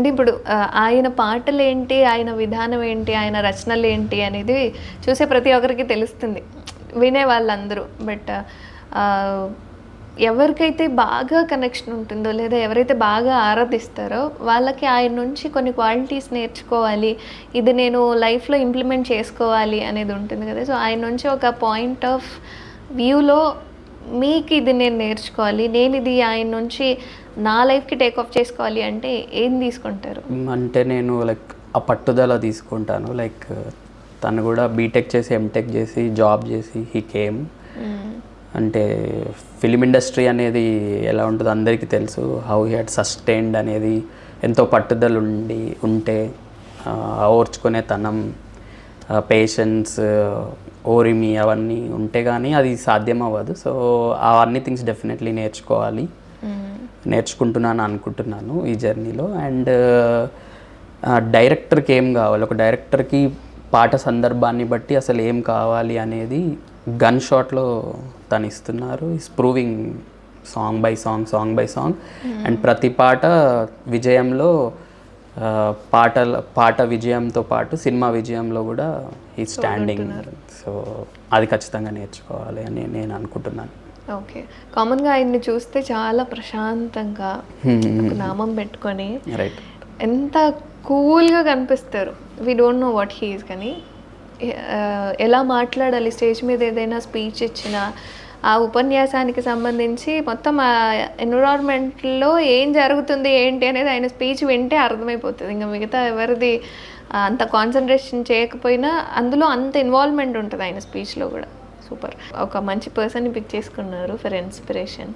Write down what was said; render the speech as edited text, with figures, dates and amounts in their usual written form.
అంటే ఇప్పుడు ఆయన పాటలేంటి, ఆయన విధానం ఏంటి, ఆయన రచనలేంటి అనేది చూసే ప్రతి ఒక్కరికి తెలుస్తుంది. వినే వాళ్ళందరూ. బట్ ఎవరికైతే బాగా కనెక్షన్ ఉంటుందో లేదా ఎవరైతే బాగా ఆరాధిస్తారో వాళ్ళకి ఆయన నుంచి కొన్ని క్వాలిటీస్ నేర్చుకోవాలి, ఇది నేను లైఫ్‌లో ఇంప్లిమెంట్ చేసుకోవాలి అనేది ఉంటుంది కదా! సో, ఆయన నుంచి ఒక పాయింట్ ఆఫ్ వ్యూలో మీకు ఇది నేను నేర్చుకోవాలి, నేను ఇది ఆయన నుంచి నా లైఫ్‌కి టేక్ ఆఫ్ చేసుకోవాలి అంటే ఏం తీసుకుంటారు? అంటే నేను లైక్ ఆ పట్టుదల తీసుకుంటాను. లైక్ తను కూడా బీటెక్ చేసి ఎంటెక్ చేసి జాబ్ చేసి హీ కేమ్. అంటే ఫిలిం ఇండస్ట్రీ అనేది ఎలా ఉంటుందో అందరికీ తెలుసు. హౌ హీ హ్యాడ్ సస్టైన్డ్ అనేది ఎంతో పట్టుదల ఉంటే ఓర్చుకునే తనం, పేషెన్స్, ఓరిమి అవన్నీ ఉంటే కానీ అది సాధ్యం అవ్వదు. సో అవన్నీ థింగ్స్ డెఫినెట్లీ నేర్చుకోవాలి, నేర్చుకుంటున్నాను అనుకుంటున్నాను ఈ జర్నీలో. అండ్ డైరెక్టర్కి ఏం కావాలి, ఒక డైరెక్టర్కి పాట సందర్భాన్ని బట్టి అసలు ఏం కావాలి అనేది గన్ షాట్లో తను ఇస్తున్నారు. Is proving song by song. And ప్రతి పాట విజయంలో పాట విజయంతో పాటు సినిమా విజయంలో కూడా ఈ స్టాండింగ్. సో అది ఖచ్చితంగా నేర్చుకోవాలి అని నేను అనుకుంటున్నాను. ఓకే. కామన్గా ఆయన్ని చూస్తే చాలా ప్రశాంతంగా ఒక నామం పెట్టుకొని రైట్ ఎంత కూల్గా కనిపిస్తారు. We don't know what he is, కానీ ఎలా మాట్లాడాలి స్టేజ్ మీద ఏదైనా స్పీచ్ ఇచ్చినా ఆ ఉపన్యాసానికి సంబంధించి మొత్తం ఆ ఎన్విరాన్మెంట్లో ఏం జరుగుతుంది ఏంటి అనేది ఆయన స్పీచ్ వింటే అర్థమైపోతుంది. ఇంకా మిగతా ఎవరిది అంత కాన్సన్ట్రేషన్ చేయకపోయినా అందులో అంత ఇన్వాల్వ్మెంట్ ఉంటుంది ఆయన స్పీచ్లో కూడా. సూపర్. ఒక మంచి పర్సన్ని పిక్ చేసుకున్నారు ఫర్ ఇన్స్పిరేషన్.